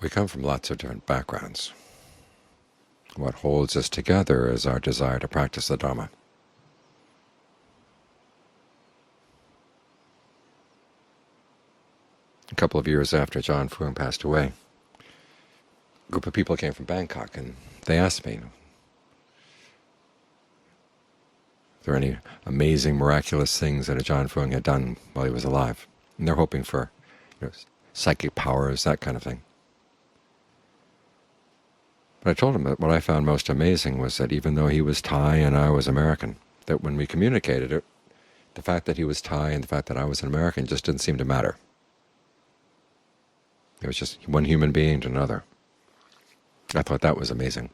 We come from lots of different backgrounds. What holds us together is our desire to practice the Dharma. A couple of years after John Fuang passed away, a group of people came from Bangkok, and they asked me, are there any amazing, miraculous things that John Fuang had done while he was alive? And they're hoping for psychic powers, that kind of thing. But I told him that what I found most amazing was that even though he was Thai and I was American, that when we communicated, the fact that he was Thai and the fact that I was an American just didn't seem to matter. It was just one human being to another. I thought that was amazing.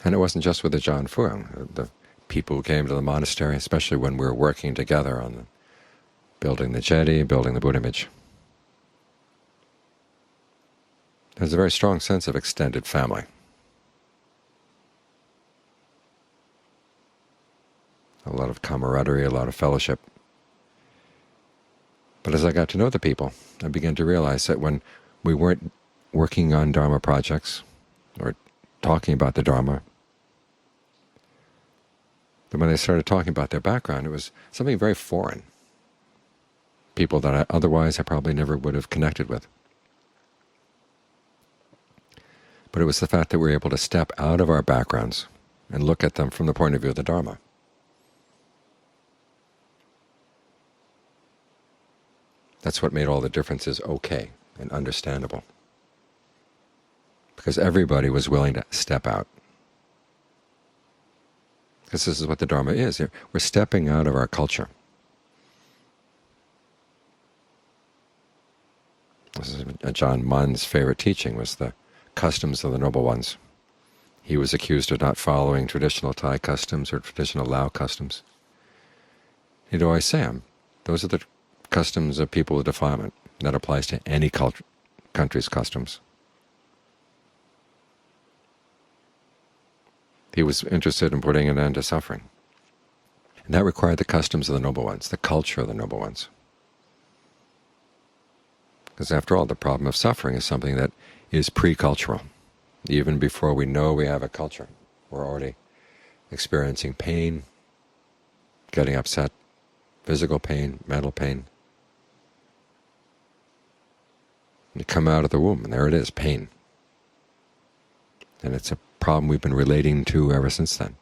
And it wasn't just with the John Fuang. The people who came to the monastery, especially when we were working together on building the jetty, building the Buddha image, there's a very strong sense of extended family. A lot of camaraderie, a lot of fellowship. But as I got to know the people, I began to realize that when we weren't working on Dharma projects or talking about the Dharma, that when they started talking about their background, it was something very foreign, people that otherwise I probably never would have connected with. But it was the fact that we were able to step out of our backgrounds and look at them from the point of view of the Dharma. That's what made all the differences okay and understandable, because everybody was willing to step out. Because this is what the Dharma is. We're stepping out of our culture. This is Ajahn Mun's favorite teaching, was the customs of the noble ones. He was accused of not following traditional Thai customs or traditional Lao customs. He'd always say, those are the customs of people with defilement. That applies to any country's customs. He was interested in putting an end to suffering. And that required the customs of the noble ones, the culture of the noble ones. Because after all, the problem of suffering is something that is pre-cultural. Even before we know we have a culture, we're already experiencing pain, getting upset, physical pain, mental pain. You come out of the womb, and there it is, pain. And it's a problem we've been relating to ever since then.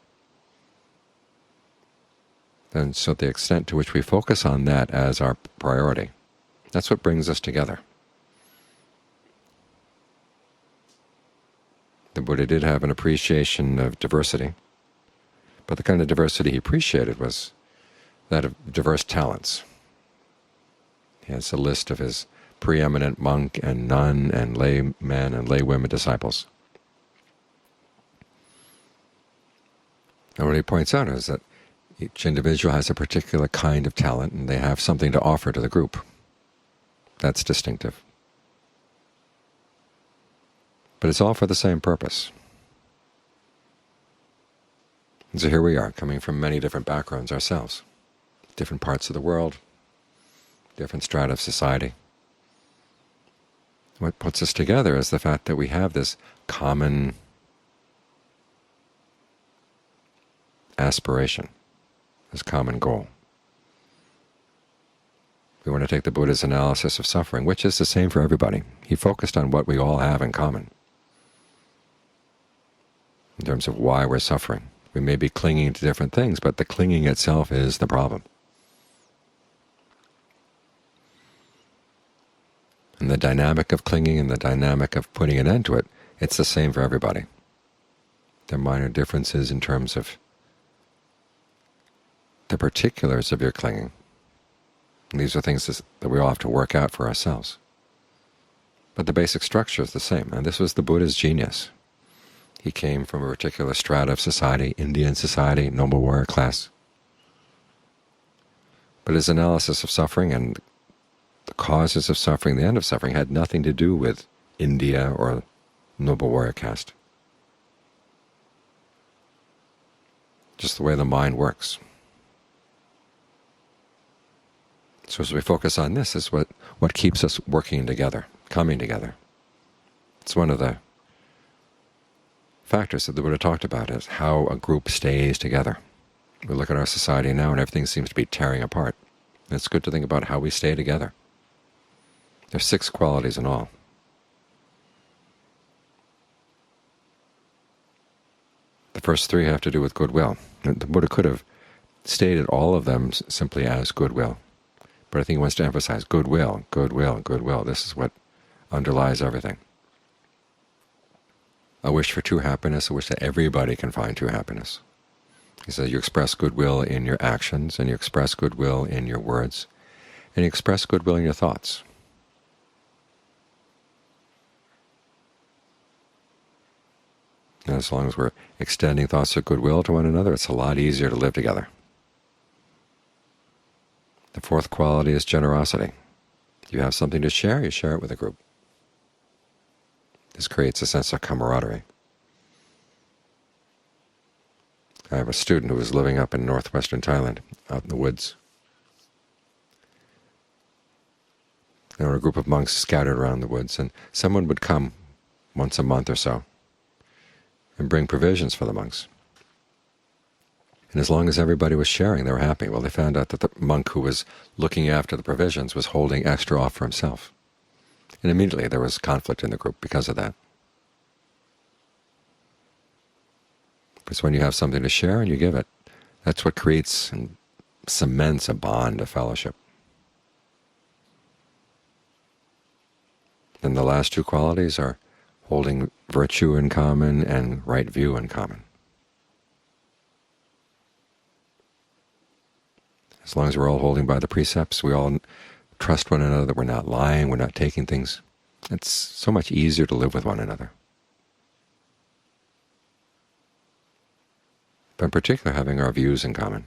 And so the extent to which we focus on that as our priority, that's what brings us together. The Buddha did have an appreciation of diversity, but the kind of diversity he appreciated was that of diverse talents. He has a list of his preeminent monk and nun and laymen and laywomen disciples. And what he points out is that each individual has a particular kind of talent, and they have something to offer to the group. That's distinctive. But it's all for the same purpose. And so here we are, coming from many different backgrounds ourselves, different parts of the world, different strata of society. What puts us together is the fact that we have this common aspiration, this common goal. We want to take the Buddha's analysis of suffering, which is the same for everybody. He focused on what we all have in common in terms of why we're suffering. We may be clinging to different things, but the clinging itself is the problem. And the dynamic of clinging and the dynamic of putting an end to it, it's the same for everybody. There are minor differences in terms of the particulars of your clinging. And these are things that we all have to work out for ourselves. But the basic structure is the same, and this was the Buddha's genius. He came from a particular strata of society, Indian society, noble warrior class. But his analysis of suffering and the causes of suffering, the end of suffering, had nothing to do with India or noble warrior caste. Just the way the mind works. So as we focus on this, is what keeps us working together, coming together. It's one of the factors that the Buddha talked about, is how a group stays together. We look at our society now and everything seems to be tearing apart. And it's good to think about how we stay together. There's 6 qualities in all. The first 3 have to do with goodwill. The Buddha could have stated all of them simply as goodwill, but I think he wants to emphasize goodwill, goodwill, goodwill. This is what underlies everything. A wish for true happiness, a wish that everybody can find true happiness. He says you express goodwill in your actions, and you express goodwill in your words, and you express goodwill in your thoughts. And as long as we're extending thoughts of goodwill to one another, it's a lot easier to live together. The 4th quality is generosity. You have something to share, you share it with a group. This creates a sense of camaraderie. I have a student who was living up in northwestern Thailand, out in the woods. There were a group of monks scattered around the woods, and someone would come once a month or so and bring provisions for the monks. And as long as everybody was sharing, they were happy. Well, they found out that the monk who was looking after the provisions was holding extra off for himself. And immediately there was conflict in the group because of that. Because when you have something to share and you give it, that's what creates and cements a bond of fellowship. And the last 2 qualities are holding virtue in common and right view in common. As long as we're all holding by the precepts, we all trust one another, that we're not lying, we're not taking things, it's so much easier to live with one another. But in particular, having our views in common.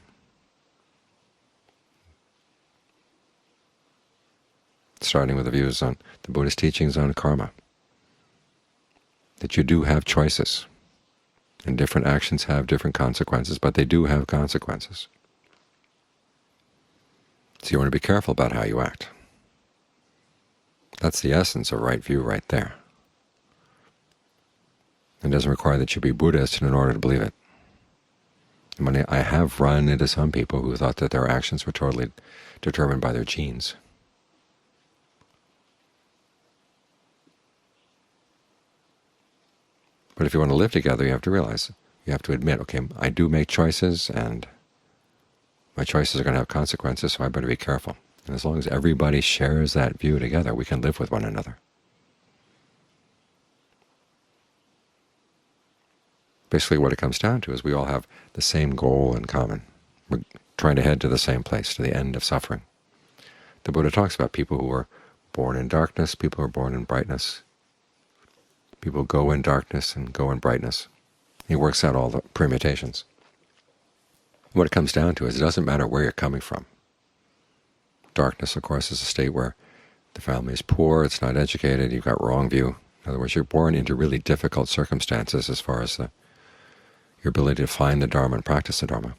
Starting with the views on the Buddhist teachings on karma, that you do have choices, and different actions have different consequences, but they do have consequences. So you want to be careful about how you act. That's the essence of right view right there. It doesn't require that you be Buddhist in order to believe it. And I have run into some people who thought that their actions were totally determined by their genes. But if you want to live together, you have to realize, you have to admit, okay, I do make choices, and my choices are going to have consequences, so I better be careful. And as long as everybody shares that view together, we can live with one another. Basically what it comes down to is we all have the same goal in common. We're trying to head to the same place, to the end of suffering. The Buddha talks about people who are born in darkness, people who are born in brightness. People go in darkness and go in brightness. He works out all the permutations. What it comes down to is it doesn't matter where you're coming from. Darkness, of course, is a state where the family is poor, it's not educated, you've got wrong view. In other words, you're born into really difficult circumstances as far as your ability to find the Dharma and practice the Dharma.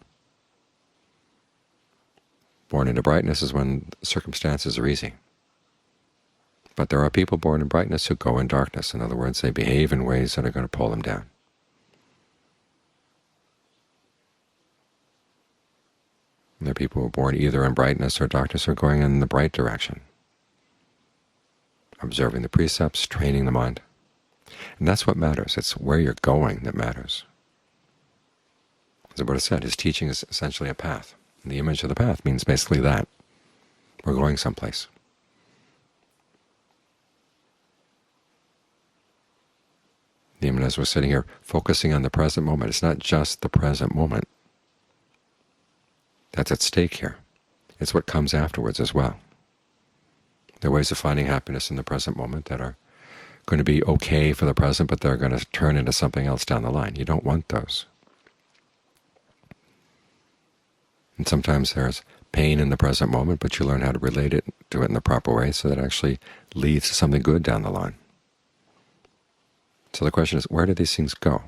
Born into brightness is when circumstances are easy. But there are people born in brightness who go in darkness. In other words, they behave in ways that are going to pull them down. And there are people who are born either in brightness or darkness or going in the bright direction, observing the precepts, training the mind. And that's what matters. It's where you're going that matters. As the Buddha said, his teaching is essentially a path. And the image of the path means basically that. We're going someplace. Even as we're sitting here focusing on the present moment, it's not just the present moment that's at stake here. It's what comes afterwards as well. There are ways of finding happiness in the present moment that are going to be okay for the present, but they're going to turn into something else down the line. You don't want those. And sometimes there's pain in the present moment, but you learn how to relate it to it in the proper way so that it actually leads to something good down the line. So the question is, where do these things go?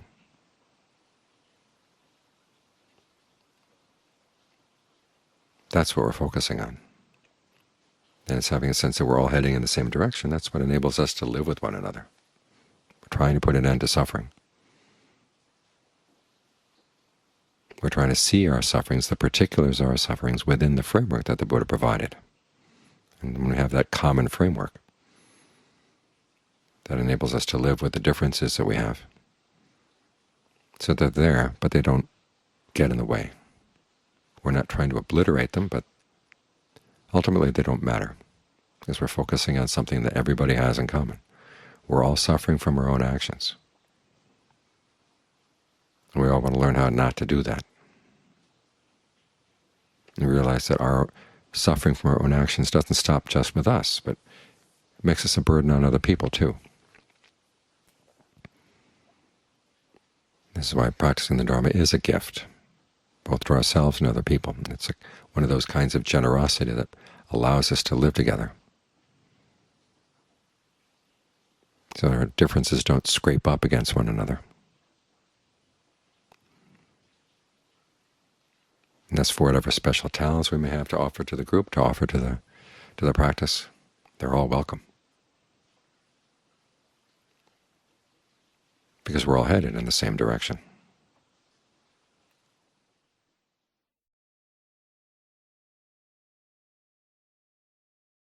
That's what we're focusing on. is having a sense that we're all heading in the same direction. That's what enables us to live with one another. We're trying to put an end to suffering. We're trying to see our sufferings, the particulars of our sufferings, within the framework that the Buddha provided. And when we have that common framework, that enables us to live with the differences that we have. So they're there, but they don't get in the way. We're not trying to obliterate them, but ultimately they don't matter, because we're focusing on something that everybody has in common. We're all suffering from our own actions. And we all want to learn how not to do that. And realize that our suffering from our own actions doesn't stop just with us, but it makes us a burden on other people too. This is why practicing the Dharma is a gift, both to ourselves and other people. It's one of those kinds of generosity that allows us to live together. So our differences don't scrape up against one another. And that's for whatever special talents we may have to offer to the group, to offer to the practice. They're all welcome, because we're all headed in the same direction.